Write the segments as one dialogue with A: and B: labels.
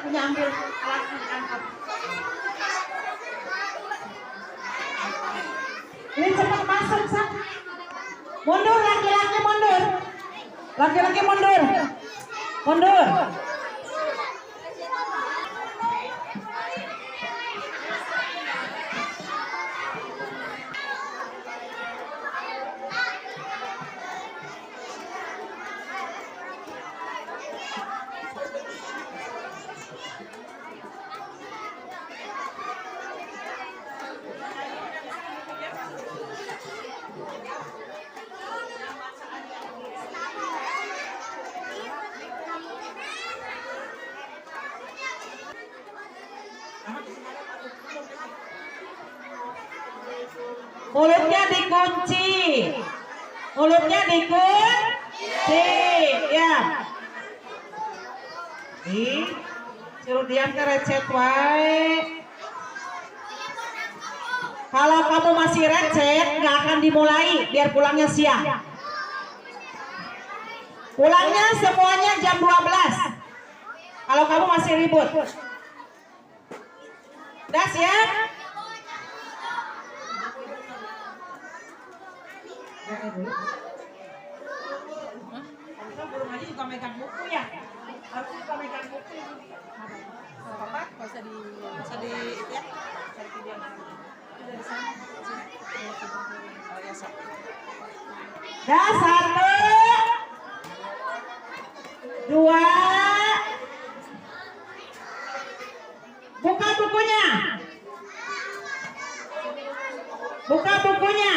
A: punya ambil alatnya angkat. Ini cepat masuk, Sak. Mundur, laki-laki mundur. Laki-laki mundur. Mundur. Mulutnya dikunci. Mulutnya dikunci. Ya. Suruh diam ke recet wae. Kalau kamu masih recet, nggak akan dimulai, biar pulangnya siang. Pulangnya semuanya jam 12. Kalau kamu masih ribut. Das ya? Harusnya burung aja juga megang buku ya. Harusnya juga megang buku. Apa? Gak usah di itu ya. Cari video dari sana. Oh ya, Sok. Dah 1 2. Buka bukunya. Buka bukunya.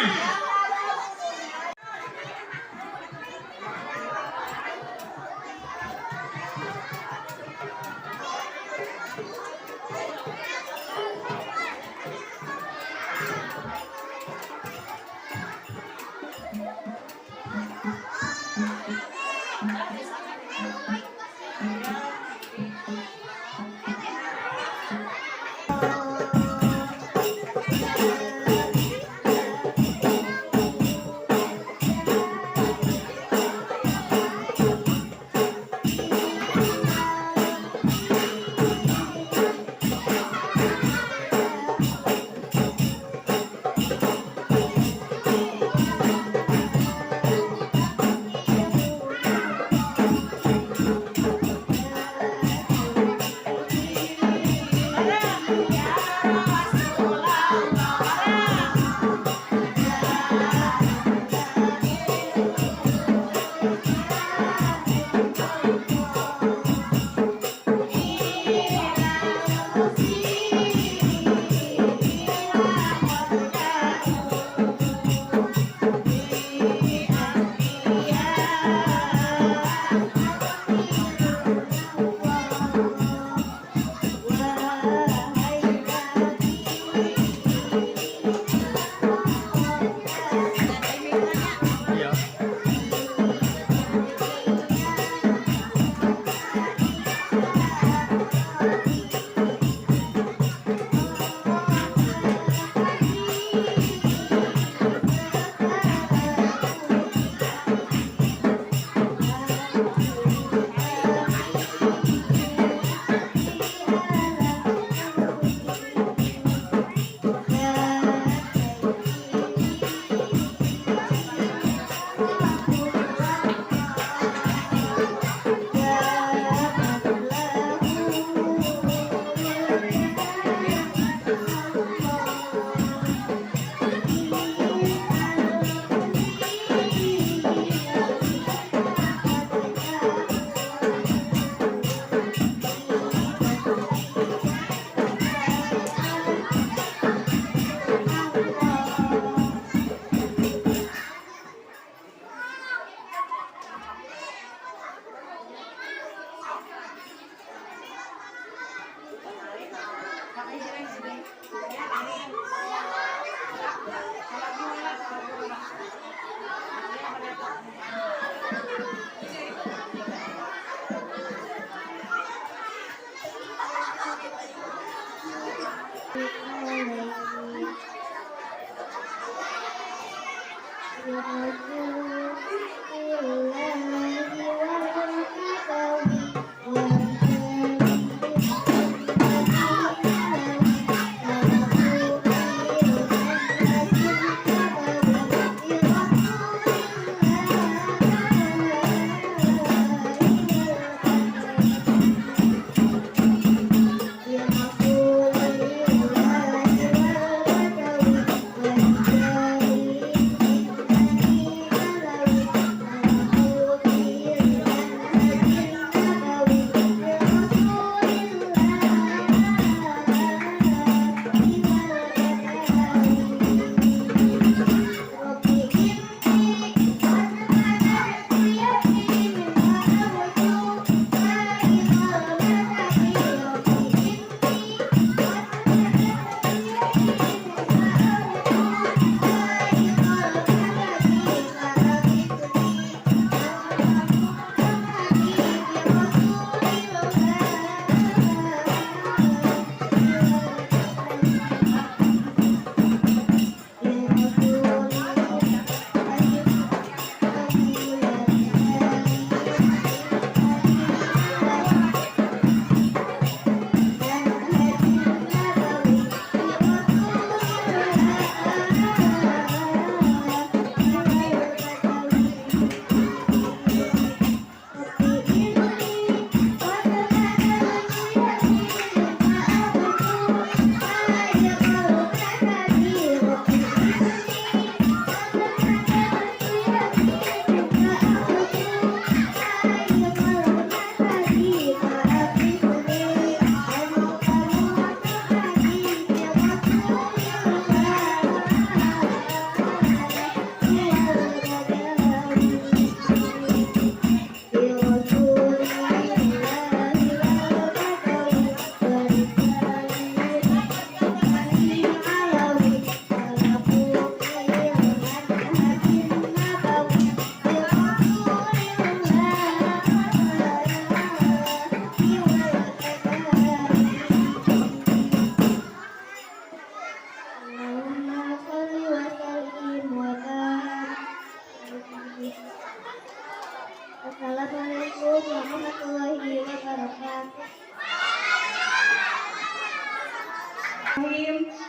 B: Assalamualaikum warahmatullahi wabarakatuh.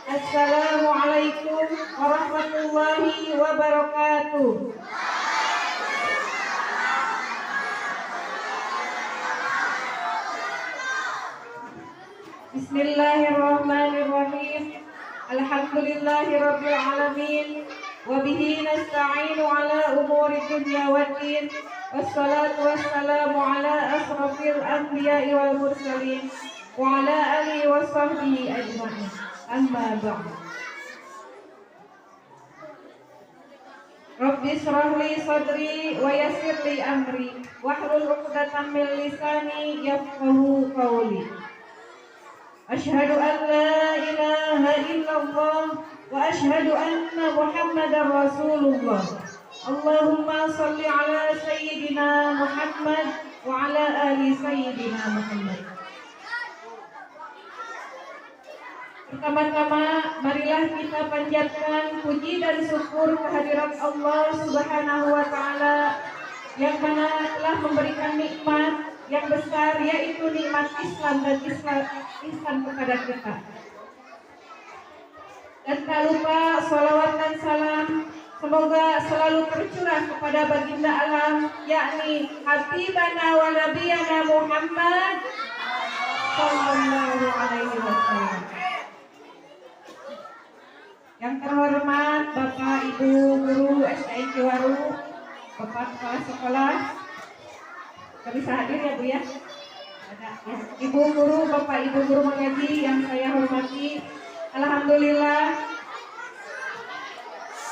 A: Assalamualaikum warahmatullahi wabarakatuh. Bismillahirrahmanirrahim. Alhamdulillahirabbil alamin. Wa bihi nasta'inu ala umuri dunya waddin. Wassalatu wassalamu ala asrofil anbiya'i wal mursalin wa ala alihi wa sahbihi ajma'in. Amma ba'd. Rabbi shrah li sadri wa yassir li amri wahlul 'uqdatam min lisani yafqahu qawli. Asyhadu an la ilaha illallah wa asyhadu anna Muhammadar Rasulullah. Allahumma shalli ala sayyidina Muhammad wa ala ali sayyidina Muhammad. Pertama-tama marilah kita panjatkan puji dan syukur kehadirat Allah Subhanahu wa taala yang mana telah memberikan nikmat yang besar, yaitu nikmat Islam dan Islam kepada kita. Dan tak lupa salawat dan salam semoga selalu tercurah kepada baginda alam, yakni Habibana wa Nabiyana Muhammad sallallahu alaihi wasallam. Yang terhormat Bapak Ibu Guru STN Ciwaru, Bapak Kepala Sekolah, gak bisa hadir ya Bu ya? Ada ya. Ibu Guru, Bapak Ibu Guru mengaji yang saya hormati, alhamdulillah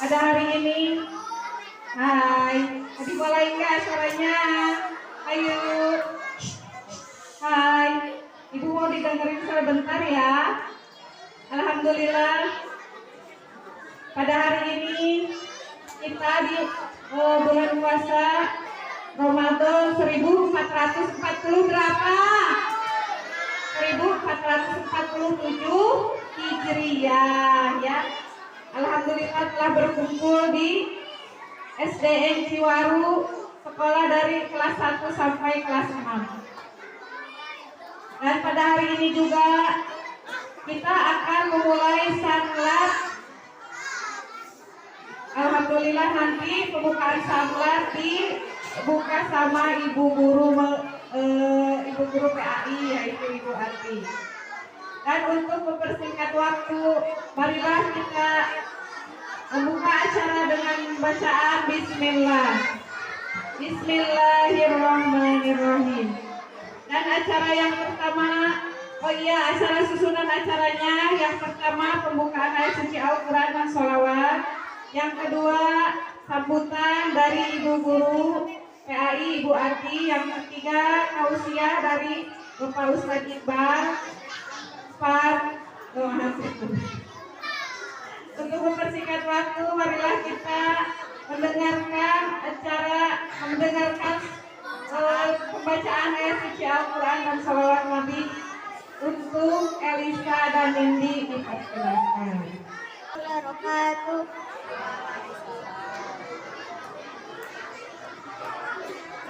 A: pada hari ini. Hai, tadi mulai nggak acaranya? Ayo. Hai, Ibu mau didengerin sebentar ya? Alhamdulillah pada hari ini kita di bulan puasa Ramadan 1440 berapa? 1447 Hijriah ya. Alhamdulillah telah berkumpul di SDN Ciwaru, sekolah dari kelas 1 sampai kelas 6. Dan pada hari ini juga kita akan memulai sanlat. Alhamdulillah nanti pembukaan sanlat dibuka sama Ibu Guru PAI, yaitu Ibu Arti. Dan untuk mempersingkat waktu, marilah kita membuka acara dengan bacaan Bismillah. Bismillahirrahmanirrahim. Dan acara yang pertama, acara susunan acaranya, yang pertama pembukaan ayat suci Al-Quran dan sholawat. Yang kedua, sambutan dari Ibu Guru PAI Ibu Arti. Yang ketiga, tausiah dari Bapak Ustadz Iqbal. Untuk mempersingkat waktu, marilah kita mendengarkan pembacaan ayat suci Al-Quran dan sholawat Nabi. Untuk Elisa dan Nindi dipersilakan.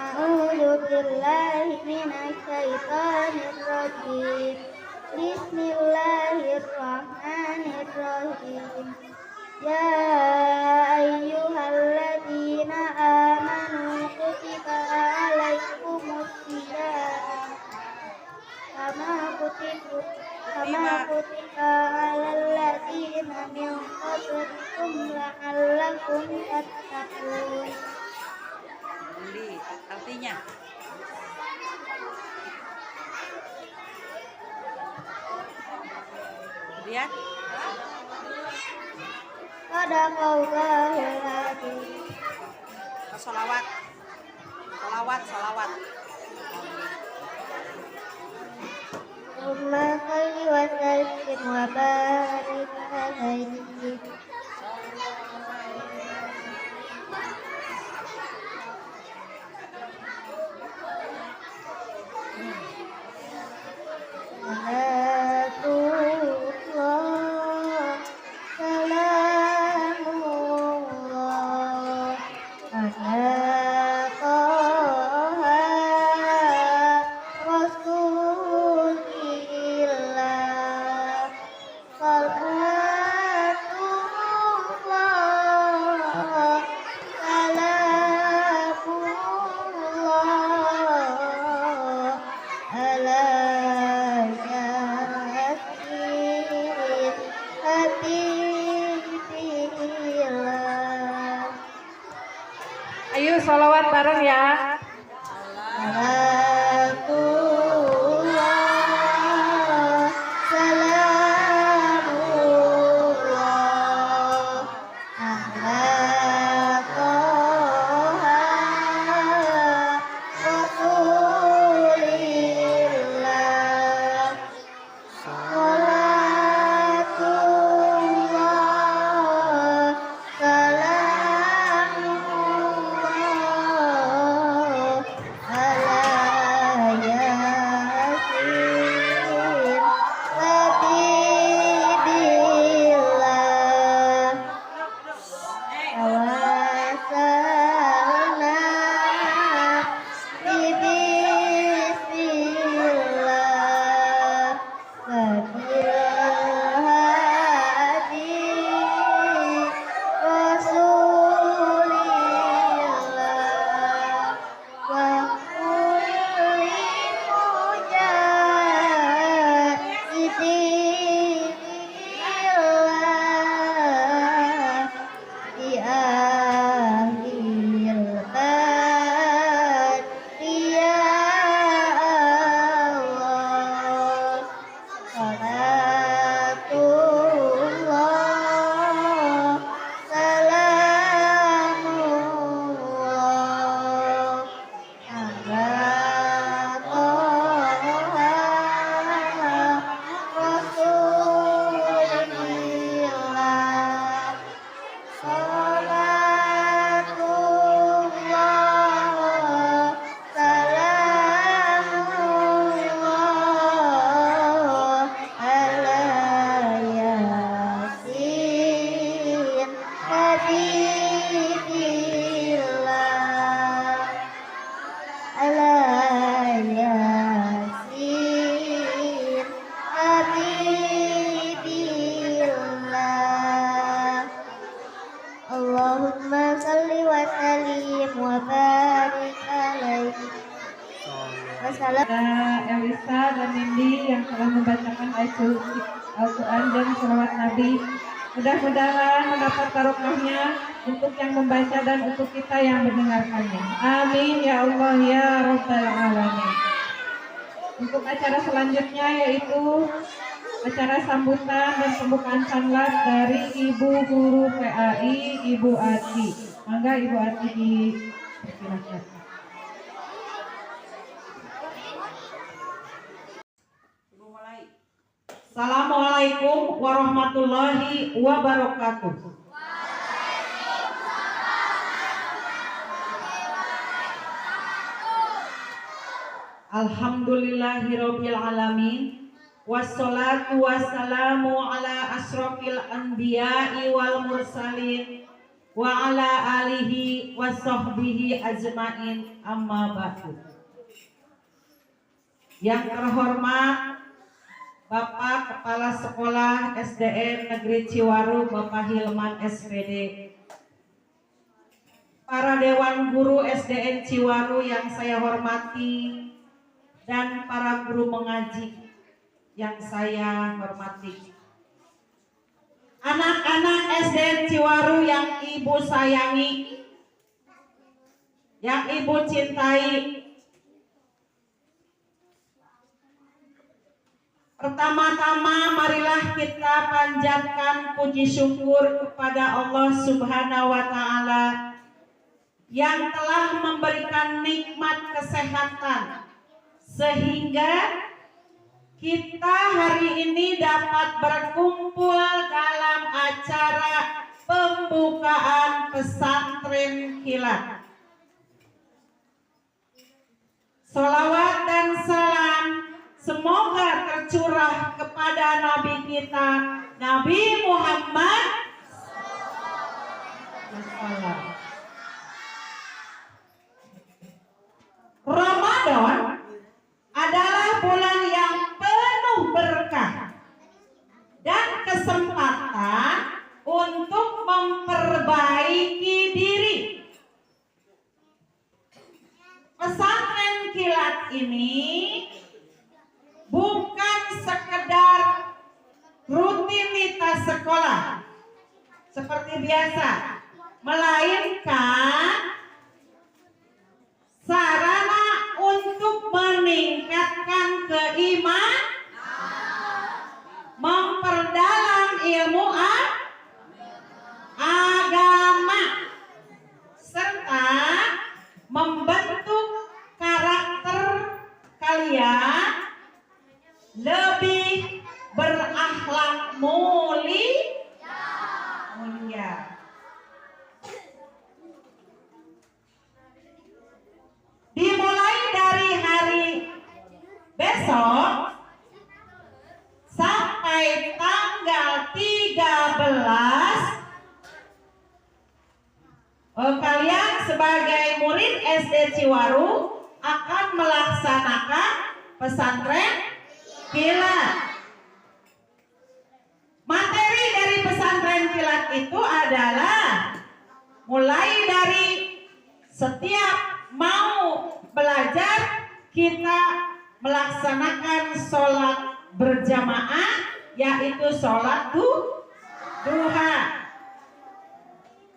B: A'udzu billahi minasy syaithanir rajim. Bismillahirrahmanirrahim. Ya ayyuhalladzina amanu kutiba alaikumus shiyam kama kutiba alal ladzina min qablikum la'allakum tattaqun.
A: Artinya lihat
B: Sadaqallahul adzim.
A: salawat.
B: Allahumma shalli wa sallim wa barik alaihi. Salamullah ala
A: bareng-bareng ya.
B: Salatullah, salamullah, ala Toha Rasulillah. Salatullah, salamullah, ala Yasin Habibillah. Tawassalna bismillah Fabil hadi Rasulillah wa kulli mujahidillah di akhir lebaran ya Allah. Salatullah, salamullah, ala Toha Rasulillah. Salatullah, salamullah, ala Yasin Habibillah. Ala Yasin Habibillah. Allahumma salli wa sallim wa barik alaihi wa salam.
A: Elisa dan Nindi yang telah membacakan ayat suci Al-Quran dan selawat Nabi. Mudah-mudahan mendapat barokahnya untuk yang membaca dan untuk kita yang mendengarkannya. Amin ya Allah ya Rabbal Alamin. Untuk acara selanjutnya yaitu acara sambutan dan pembukaan sanlat dari Ibu Guru PAI, Ibu Ati. Mangga Ibu Ati dipersilakan. Assalamualaikum warahmatullahi wabarakatuh. Alhamdulillahirabbil alamin. Wassalatu wassalamu ala asrofil anbiya'i wal mursalin wa ala alihi wa sahbihi ajmain, amma ba'du. Yang terhormat Bapak Kepala Sekolah SDN Negeri Ciwaru, Bapak Hilman SPD, para Dewan Guru SDN Ciwaru yang saya hormati, dan para guru mengaji yang saya hormati, anak-anak SDN Ciwaru yang Ibu sayangi, yang Ibu cintai. Pertama-tama marilah kita panjatkan puji syukur kepada Allah Subhanahu wa Ta'ala yang telah memberikan nikmat kesehatan sehingga kita hari ini dapat berkumpul dalam acara pembukaan pesantren kilat. Sholawat dan salam semoga tercurah kepada Nabi kita, Nabi Muhammad SAW. Ramadan adalah bulan yang penuh berkah dan kesempatan untuk memperbaiki diri. Pesantren kilat ini bukan sekedar rutinitas sekolah seperti biasa, melainkan Ciwaru akan melaksanakan pesantren kilat. Materi dari pesantren kilat itu adalah mulai dari setiap mau belajar kita melaksanakan sholat berjamaah, yaitu sholat duha.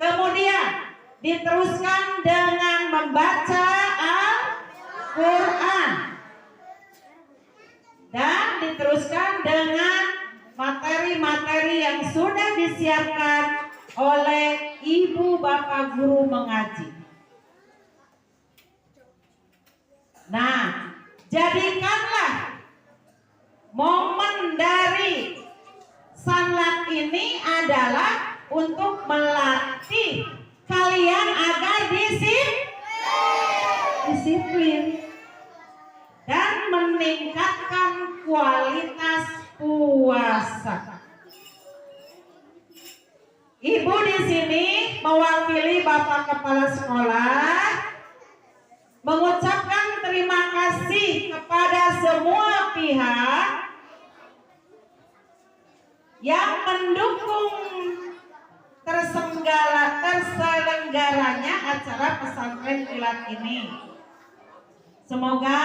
A: Kemudian diteruskan dengan membaca Al-Quran dan diteruskan dengan materi-materi yang sudah disiapkan oleh ibu bapak guru mengaji. Nah, jadikanlah momen dari sanlat ini adalah untuk melatih kalian agar disiplin dan meningkatkan kualitas puasa. Ibu di sini mewakili Bapak Kepala Sekolah mengucapkan terima kasih kepada semua pihak yang mendukung terselenggaranya acara pesantren kilat ini. Semoga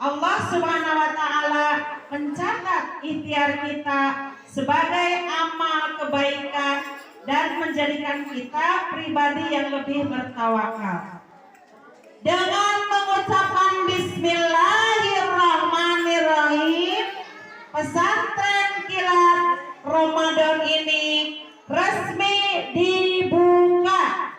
A: Allah Subhanahu wa Ta'ala mencatat ikhtiar kita sebagai amal kebaikan dan menjadikan kita pribadi yang lebih bertawakal. Dengan mengucapkan Bismillahirrahmanirrahim, pesantren kilat Ramadan ini resmi dibuka.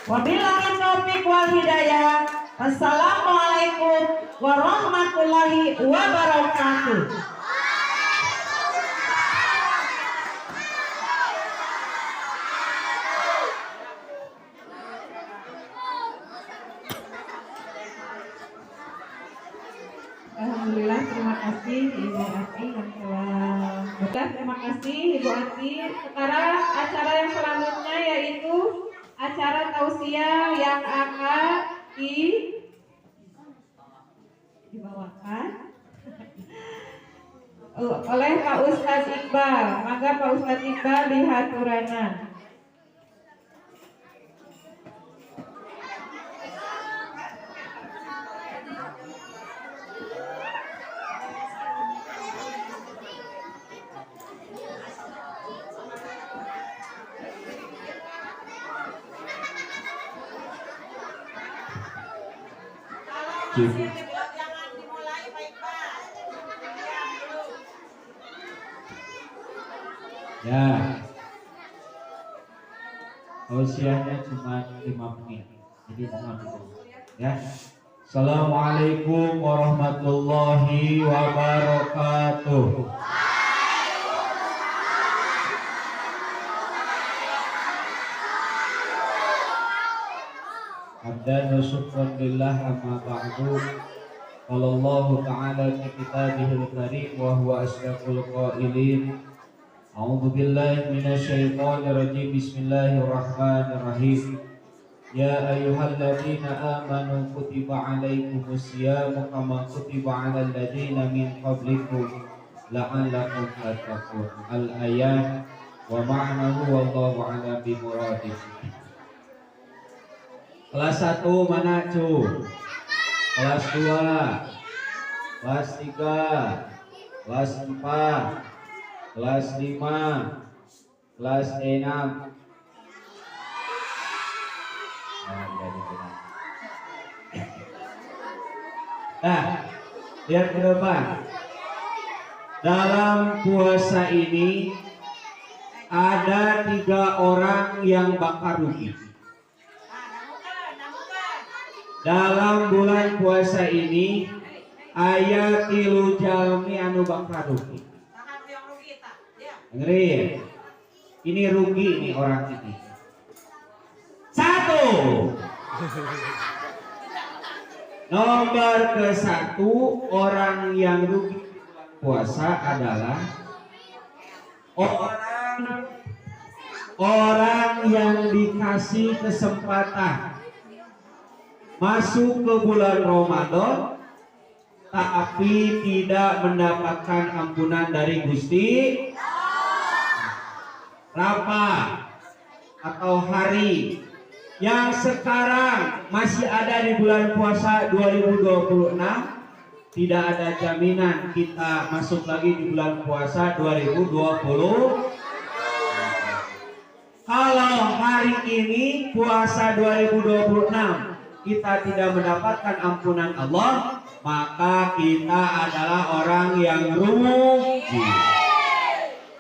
A: Wabillahi taufiq wal hidayah. Assalamualaikum warahmatullahi wabarakatuh. Alhamdulillah, terima kasih Ibu Ati yang telah terima kasih Ibu Ati. Sekarang acara yang selanjutnya yaitu acara tausiah yang akan dibawakan oleh Pak Ustadz Iqbal. Maka Pak Ustadz Iqbal dihaturanan.
C: Jangan dimulai baik-baik. Ya, tausiahnya cuma 5 menit. Jadi mohon ya. Assalamualaikum warahmatullahi wabarakatuh. Dan syukran lillah amma ba'du. Qala Allah Ta'ala fi kitabihil karim wa huwa asdaqul qailin. A'udzu billahi minasy syaithanir rajim. Bismillahirrahmanirrahim. Ya ayyuhalladzina amanu kutiba 'alaikumus syiyamu kama kutiba 'alal ladzina min qablikum la'allakum tattaqun. Al-ayat wa ma'nahu wallahu 'ala bi muradih. Kelas 1 mana cu? Kelas 2, kelas 3, kelas 4, kelas 5, kelas 6. Nah, lihat ke depan. Dalam puasa ini ada 3 orang yang bakal rugi. Dalam bulan puasa ini aya 3 jalmi anu bakal rugi. Dengerin. Ini rugi ini orang ini. 1. Nomor ke-1, orang yang rugi puasa adalah orang yang dikasih kesempatan masuk ke bulan Ramadan tapi tidak mendapatkan ampunan dari Gusti Rapa atau hari yang sekarang masih ada di bulan puasa 2026. Tidak ada jaminan kita masuk lagi di bulan puasa 2020. Kalau hari ini puasa 2026 kita tidak mendapatkan ampunan Allah, maka kita adalah orang yang rugi.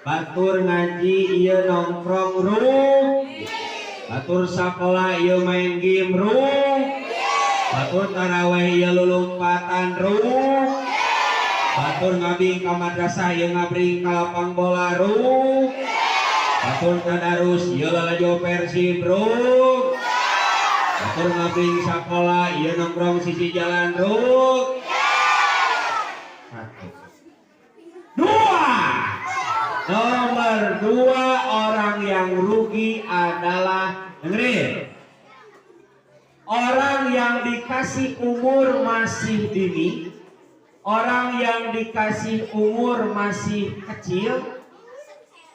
C: Batur ngaji ieu nongkrong rugi. Batur sakola ieu main game rugi. Batur taraweh ieu lulumpatan rugi. Batur ngabing ka madrasah ieu ngabring ka lapang bola rugi. Batur tadarus ieu lalajo Persib rugi. Batur ngabing sakola ieu nongkrong sisi jalan rugi. Nomor 2, orang yang rugi adalah, dengerin, orang yang dikasih umur masih dini, orang yang dikasih umur masih kecil,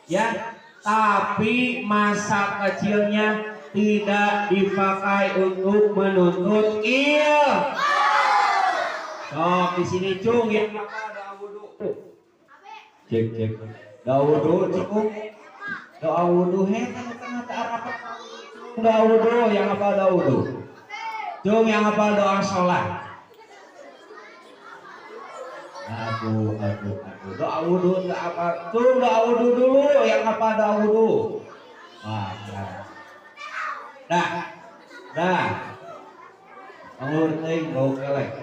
C: ya, tapi masa kecilnya tidak dipakai untuk menuntut ilmu. So, di sini cung yang apa wudu? Cek. Da wudu cukup. Doa wudu tengah apa? Doa wudu yang apa doa wudu? Cung yang apa doa sholat? Aduh. Doa wudu enggak apa? Cung doa wudu dulu yang apa doa wudu? Wah, dah. Anggur teuing bau kelek.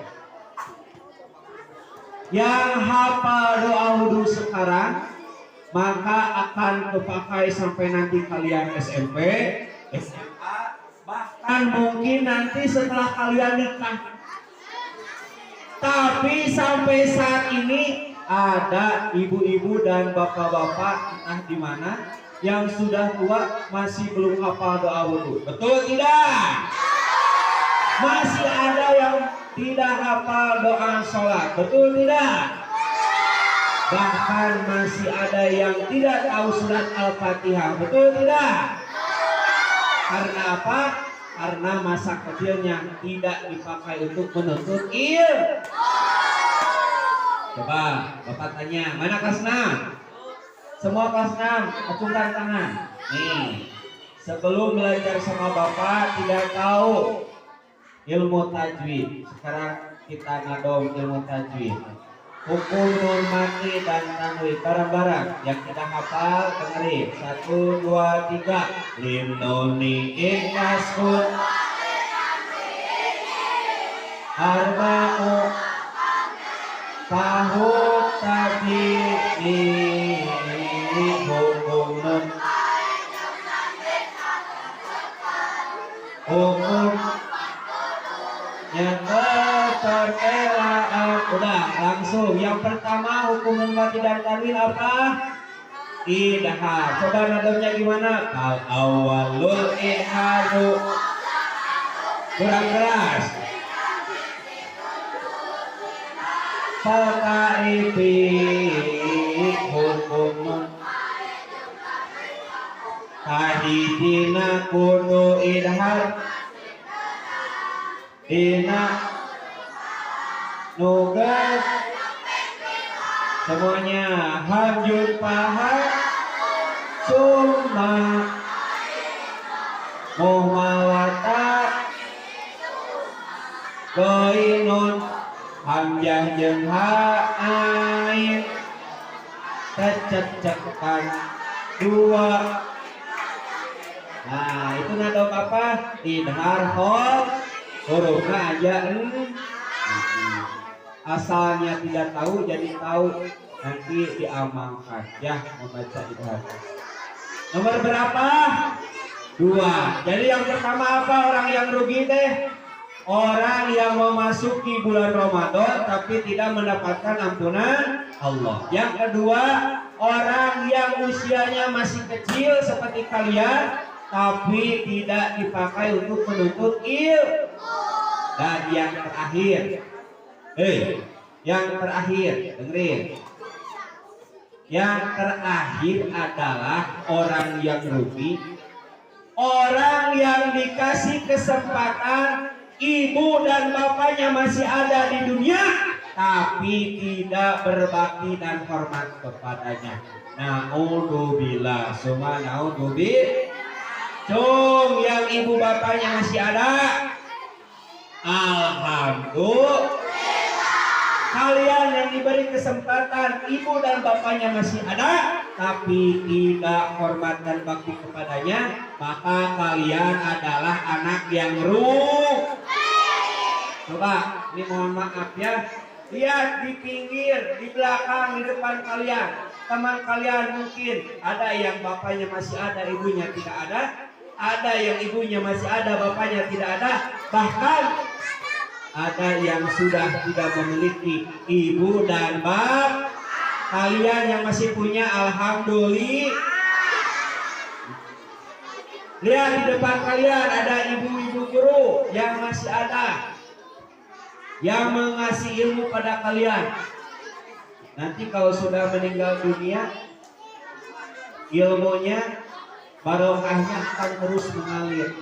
C: Yang hafal doa wudu sekarang maka akan kepakai sampai nanti kalian SMP, SMA, bahkan mungkin nanti setelah kalian nikah. Tapi sampai saat ini ada ibu-ibu dan bapak-bapak entah di mana yang sudah tua masih belum hafal doa wudu. Betul tidak? Masih ada yang tidak hafal doa sholat. Betul tidak? Bahkan masih ada yang tidak tahu surat Al-Fatihah. Betul tidak? Karena apa? Karena masa kecilnya tidak dipakai untuk menuntut ilmu. Coba Bapak tanya, mana kelas 6? Semua kelas 6, acungkan tangan. Nih, sebelum belajar sama Bapak tidak tahu ilmu tajwid. Sekarang kita ngadom ilmu tajwid. Hukum nun mati dan tanwin barang-barang yang kita hafal, dengerin 1, 2, 3. Lim nuni iknaskun arba'u tahut tadi hukum nun hukum yang tertelaan. Udah langsung yang pertama hukum mati dan tanwin apa? Idhar. Coba nadomnya gimana? Kal awalul idharu. Kurang keras. Fakarifi hukum hadidina kudu idhar dina nugas semuanya hamjud pahar summa muhmawata goinun hamjah jeung ain cecek-cekan dua. Nah itu nadom apa? Idhar hurufnya aja asalnya tidak tahu jadi tahu, nanti diamalkan ya membaca idhar. Nomor berapa? 2. Jadi yang pertama apa orang yang rugi teh? orang yang memasuki bulan Ramadan tapi tidak mendapatkan ampunan Allah. Yang kedua, orang yang usianya masih kecil seperti kalian tapi tidak dipakai untuk menuntut ilmu. Dan yang terakhir, yang terakhir, dengerin. Yang terakhir adalah orang yang rugi, orang yang dikasih kesempatan ibu dan bapaknya masih ada di dunia tapi tidak berbakti dan hormat kepadanya. Naudzubillah, summa naudzubillah. Cung, yang ibu bapaknya masih ada, alhamdulillah. Kalian yang diberi kesempatan ibu dan bapaknya masih ada tapi tidak hormat dan bakti kepadanya, maka kalian adalah anak yang rugi. Coba, ini mohon maaf ya, lihat di pinggir, di belakang, di depan kalian, teman kalian mungkin ada yang bapaknya masih ada, ibunya tidak ada yang ibunya masih ada, bapaknya tidak ada, bahkan ada yang sudah tidak memiliki ibu dan bapak. Kalian yang masih punya, alhamdulillah. Lihat di depan kalian ada ibu-ibu guru yang masih ada, yang mengasih ilmu pada kalian. Nanti kalau sudah meninggal dunia, ilmunya, barokahnya akan terus mengalir.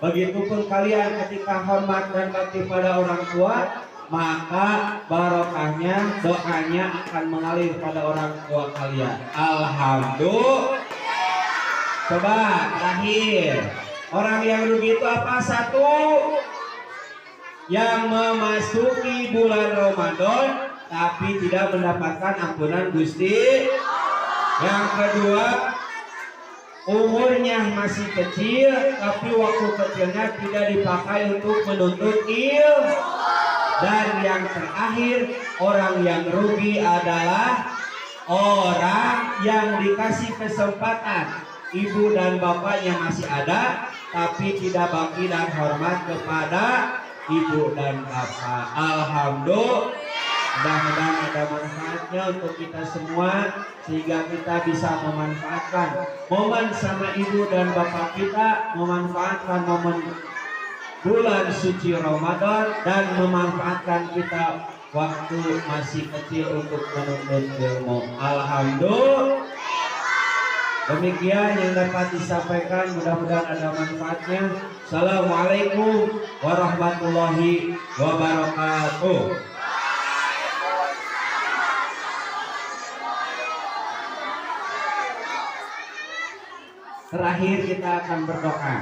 C: Begitupun kalian ketika hormat dan bakti pada orang tua, maka barokahnya, doanya akan mengalir pada orang tua kalian. Alhamdulillah. Coba terakhir, orang yang rugi itu apa? Satu, yang memasuki bulan Ramadan tapi tidak mendapatkan ampunan Gusti. Yang kedua, umurnya masih kecil tapi waktu kecilnya tidak dipakai untuk menuntut ilmu. Dan yang terakhir, orang yang rugi adalah orang yang dikasih kesempatan ibu dan bapaknya masih ada tapi tidak bakti dan hormat kepada ibu dan bapak. Alhamdulillah, mudah-mudahan ada manfaatnya untuk kita semua sehingga kita bisa memanfaatkan momen sama ibu dan bapak kita, memanfaatkan momen bulan suci Ramadan dan memanfaatkan kita waktu masih kecil untuk menuntut ilmu. Alhamdulillah. Demikian yang dapat disampaikan, mudah-mudahan ada manfaatnya. Assalamualaikum warahmatullahi wabarakatuh. Terakhir kita akan berdoa.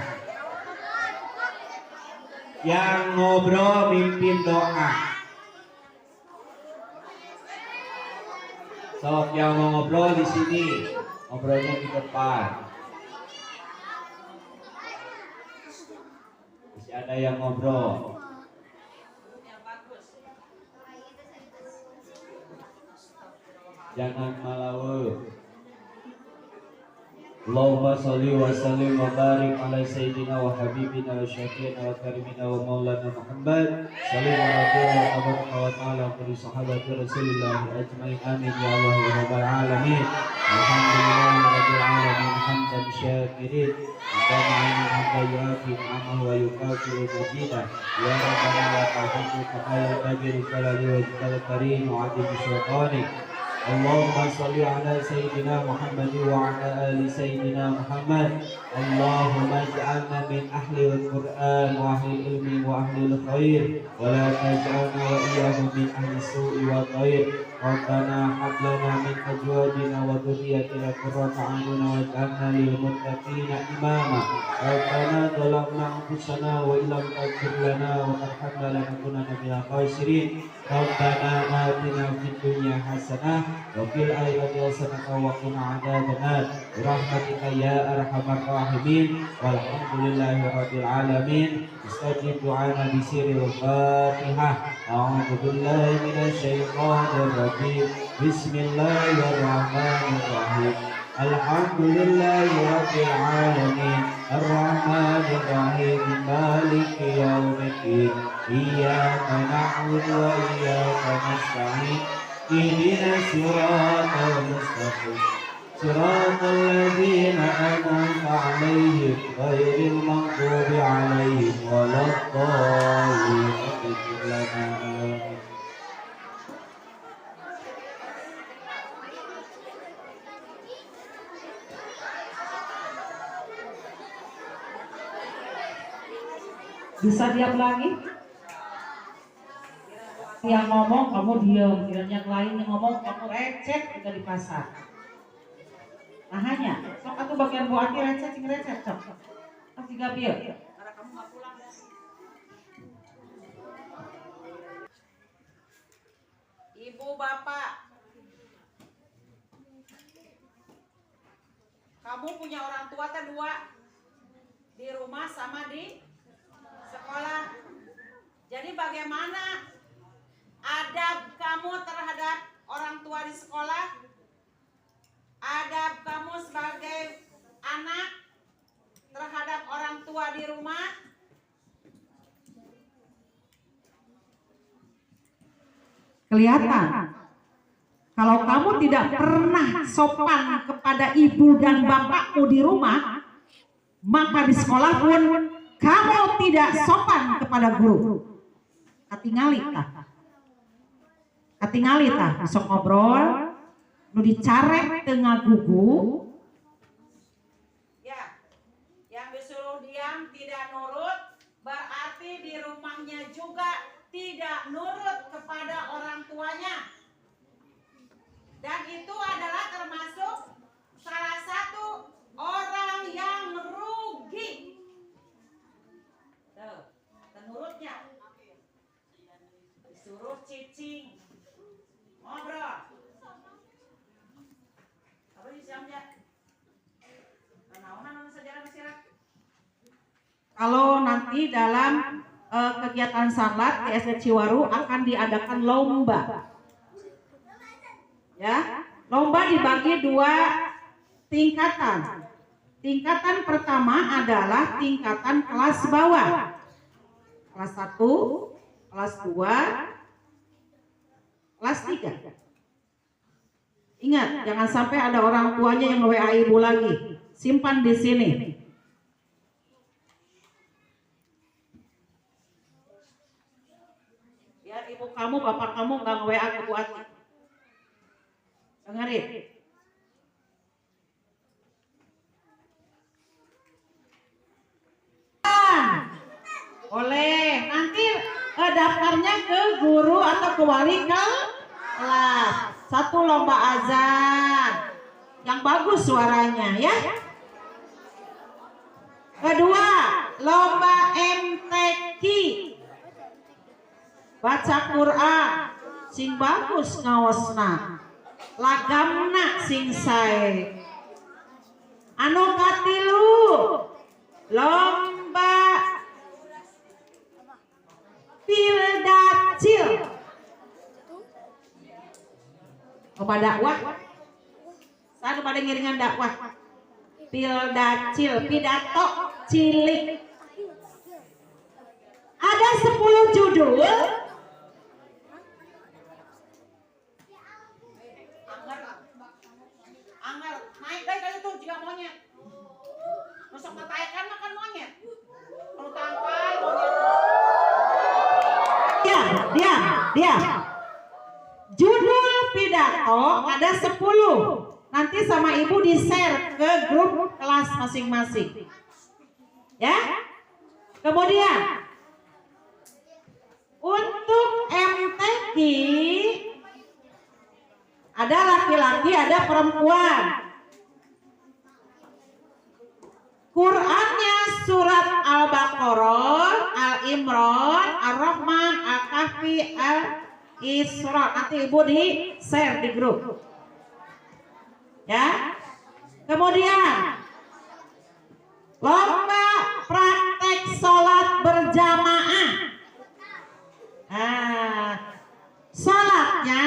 C: Yang ngobrol mimpin doa. Sok yang mau ngobrol di sini, ngobrolnya di depan. Masih ada yang ngobrol. Jangan malawu. Allahumma salli wa sallim wa barik ala sayyidina wa habibina wa syafiina wa karimina wa maulana Muhammad sallallahu alaihi wa ta'ala kulli sahabati Rasulillah ajmain amin ya Allah ya rabbal alamin. Alhamdulillah rabbil alamin hamdan syakirin dan hamdan yuafi ni'amahu wa yukafiru majidah ya rabbana wa ta'ala ta'ala bagi risalati wa jikal karim wa adim syaitani. Allahumma salli ala sayyidina Muhammad wa ala ali sayyidina Muhammad. Allahumma ij'alna min ahli al-Qur'an wa ahli ilmi wa ahli al-khair wa la taj'alna wa iyyahum min ahli su'i wa khair. Rabbana hab lana min azwajina wa dhurriyyatina qurrata a'yun waj'alna lil muttaqina imama. Rabbana zalamna anfusana wa illam taghfir lana wa tarhamna lanakunanna minal khasirin. Rabbana atina fid dunya hasanah wa fil akhirati hasanah wa qina adzabannar. Birahmatika ya arhamar rahimin. Walhamdulillahi rabbil alamin. Istajib du'ana bi sirril Fatihah. A'udzu billahi minasy syaithanir rajim. Bismillahirrahmanirrahim. Alhamdulillahi rabbil alamin. Ar-Rahmanir Rahim. Maliki yaumiddin. Iyyaka na'budu wa iyyaka nasta'in. Ihdinas siratal mustaqim. Siratal ladzina an'amta 'alaihim ghairil maghdubi 'alaihim waladdallin. Ighfir lana.
A: Bisa diam lagi? Yang ngomong kamu diam, dan yang lain yang ngomong kamu receh juga di pasar. Nah hanya, sok aku bagian bu Ati receh, cing receh, sok. Sok tiga biar. Karena kamu nggak pulang. Ibu bapak, kamu punya orang tua kan dua, di rumah sama di sekolah. Jadi bagaimana adab kamu terhadap orang tua di sekolah? Adab kamu sebagai anak terhadap orang tua di rumah? Kelihatan. Kalau kamu tidak pernah sopan kepada ibu dan bapakmu di rumah, maka di sekolah pun kamu tidak sopan kepada guru. Katingali tah, besok ngobrol, nu dicarek tengah gugu. Ya, yang disuruh diam tidak nurut, berarti di rumahnya juga tidak nurut kepada orang tuanya. Dan itu adalah termasuk salah satu orang yang merugi. Menurutnya disuruh cicing ngobrol apa sih jamnya sejarah masyarakat. Kalau nanti dalam kegiatan salat di SD Ciwaru akan diadakan lomba ya, lomba dibagi dua tingkatan. Tingkatan pertama adalah tingkatan kelas bawah. Kelas 1, kelas 2, kelas 3. Ingat, jangan sampai ada orang tuanya yang WA ibu lagi. Simpan di sini. Biar ibu kamu, bapak kamu nggak WA ke Bu Ati. Dengerin. Boleh, nanti daftarnya ke guru atau ke wali kelas. 1 lomba azan yang bagus suaranya ya. Kedua, lomba MTQ, baca Quran sing bagus ngawasna, lagamna sing sae. Anu katilu, lomba Pildacil, lomba dakwah. Saya pada ngiringan dakwah. Pildacil, pidato cilik. Ada 10 judul. Anggar, naik deh kali tuh juga monyet. Masuk ketaikan makan monyet. Kalau tangkai monyet. Dia. Judul pidato ada 10. Nanti sama ibu di-share ke grup kelas masing-masing. Ya. Kemudian untuk MTQ ada laki-laki, ada perempuan. Qurannya surat Al-Baqarah, Al-Imran, Ar-Rahman, Al-Kahfi, Al-Isra. Nanti ibu di-share di grup. Ya. Kemudian lomba praktek sholat berjamaah. Sholatnya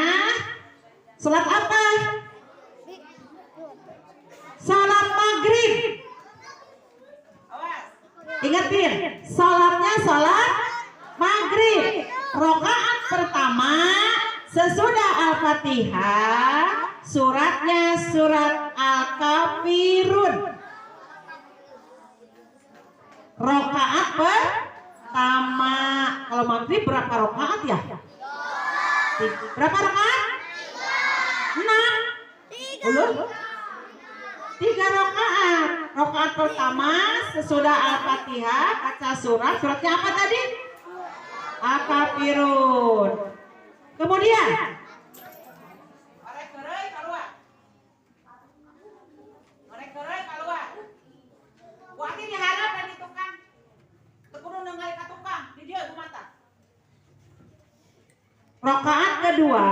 A: sholat apa? Ingetin, sholatnya sholat maghrib. Rakaat pertama sesudah Al-Fatihah, suratnya surat Al-Kafirun. Rakaat pertama. Kalau maghrib berapa rakaat ya? Berapa rakaat? 6. 3 rakaat. Rakaat pertama sesudah Al-Fatihah baca suratnya apa tadi? Al-Kafirun. Kemudian rakaat kedua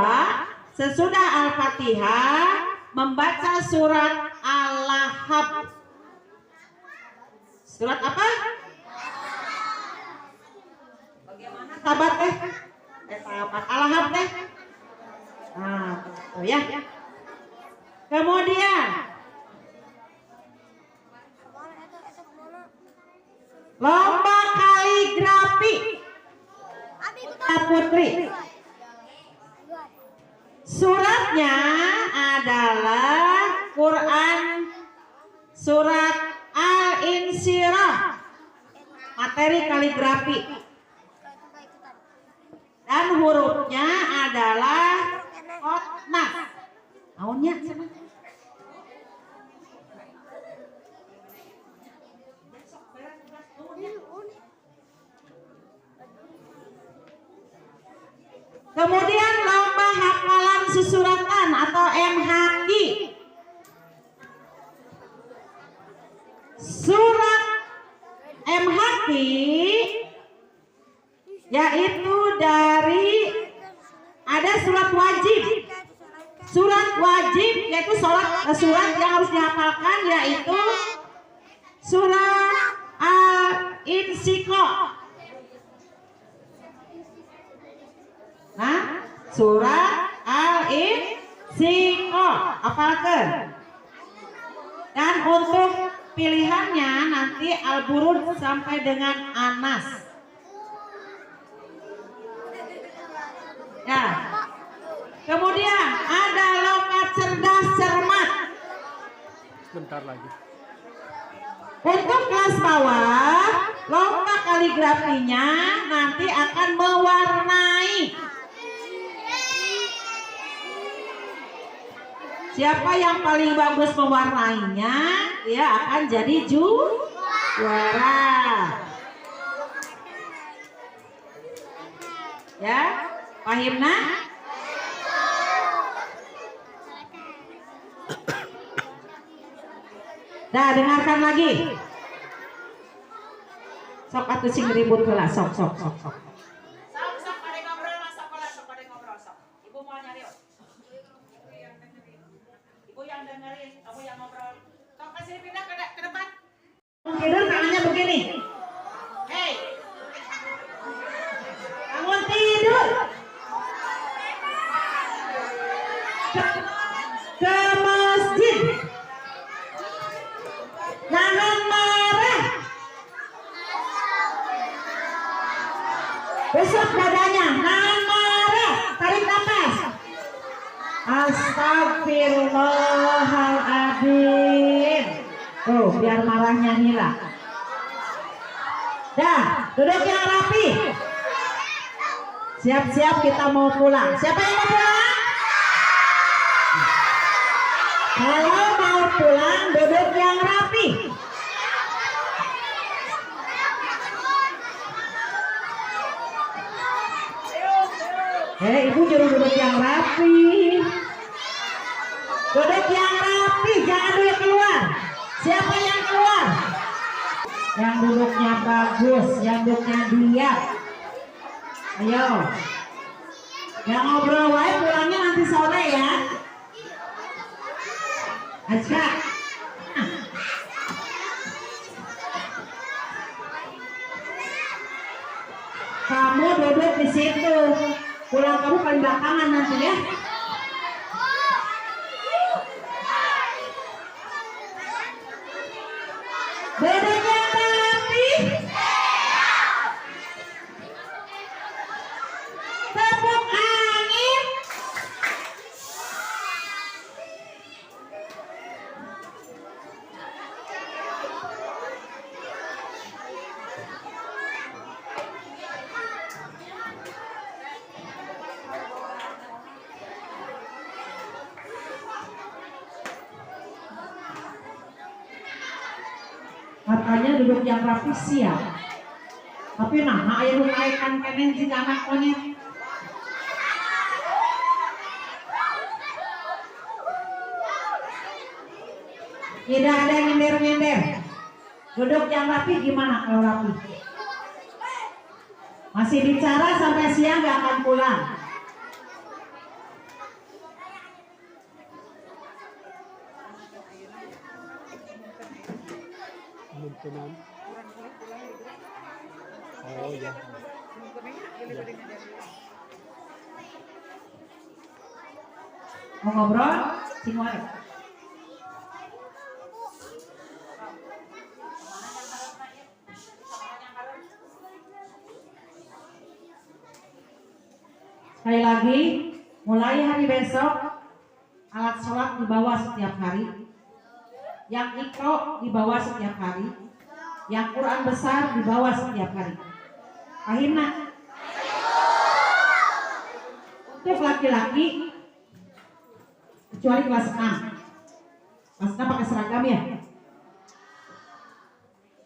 A: sesudah Al-Fatihah membaca surat Al-Lahab. Surat apa? Bagaimana tabat teh? Tabat Al-Lahab teh. Nah, tuh ya. Kemudian lomba kaligrafi putri. Suratnya adalah Quran surat Al-Insyirah, materi kaligrafi, dan hurufnya adalah Qotnah. Naonnya sama? Kemudian lomba hafalan susuratan atau MHQ. Surat MHQ yaitu dari ada surat wajib. Surat wajib yaitu surat yang harus dihafalkan yaitu surat Al-Insyirah. Nah, surat Al-Insyirah hafalkan. Dan untuk pilihannya nanti Al-Burud sampai dengan Anas. Ya. Kemudian ada lomba cerdas cermat.
D: Bentar lagi.
A: Untuk kelas bawah, lomba kaligrafinya nanti akan mewarnai. Siapa yang paling bagus mewarnainya, dia akan jadi juara. Ya, pahimna? Dah, dengarkan lagi. Sok atuh sing ribut heula, sok. Sok pada ngobrol, sok pada ngobrol, sok. Ibu mau nyari. Ibu yang dengerin, kamu yang ngobrol. Sok kasih pindah ke depan. Tidur tangannya begini. Hei. Bangun tidur. Ke masjid. Jangan marah. Besok dadanya, jangan marah. Tarik nafas. Astagfirullahaladzim. Tuh, biar marahnya hilang. Dah, duduk yang rapi. Siap-siap kita mau pulang. Siapa yang mau pulang? Kalau mau pulang, duduk yang rapi. Ibu juru duduk yang rapi. Duduk yang rapi, jangan duduk keluar. Siapa yang keluar? Yang duduknya bagus, yang duduknya diam. Ayo. Yang ngobrol wae pulangnya nanti sore ya. Aja. Kamu duduk di situ. Pulang kamu paling belakangan nanti ya. Duduk yang rapi. Katanya duduk yang rapi siap. Tapi nah aya nu naekan kene si anak monyet. Tidak ada yang nyender-nyender. Duduk yang rapi gimana kalau rapi? Masih bicara sampai siang gak akan pulang.
D: Muntunan. Oh ya.
A: Mau ngobrol? Simon. Sekali lagi, mulai hari besok alat sholat dibawa setiap hari, yang ikro dibawa setiap hari, yang Quran besar dibawa setiap hari. Pahimna? Untuk laki-laki, kecuali kelas 6, kelas 6 pakai seragam ya.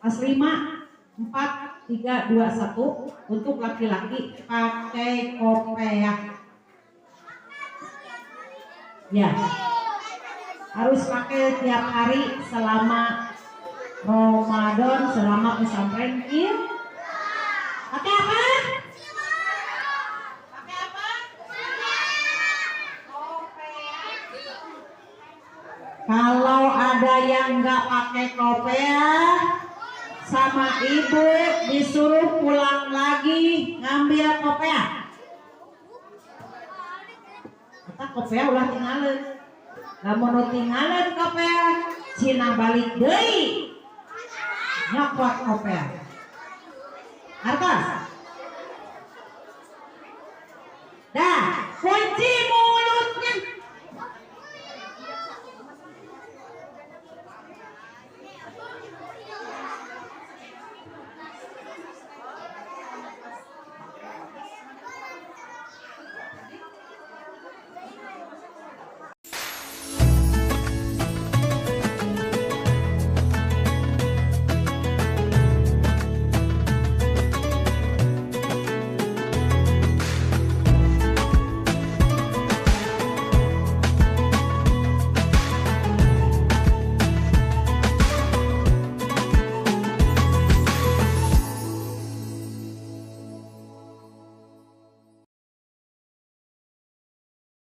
A: Kelas 5, 4, 3, 2, 1 untuk laki-laki pakai kopiah. Ya, harus pakai tiap hari selama Ramadan, selama pesantren. Iya. Pakai apa? Pakai apa? Kalau ada yang nggak pakai kopiah, sama ibu disuruh pulang lagi ngambil kopiah. Kata kopiah ulah tinggalin. Lamun tinggalin kopiah, cina balik deui. Nyokot kopiah. Artos.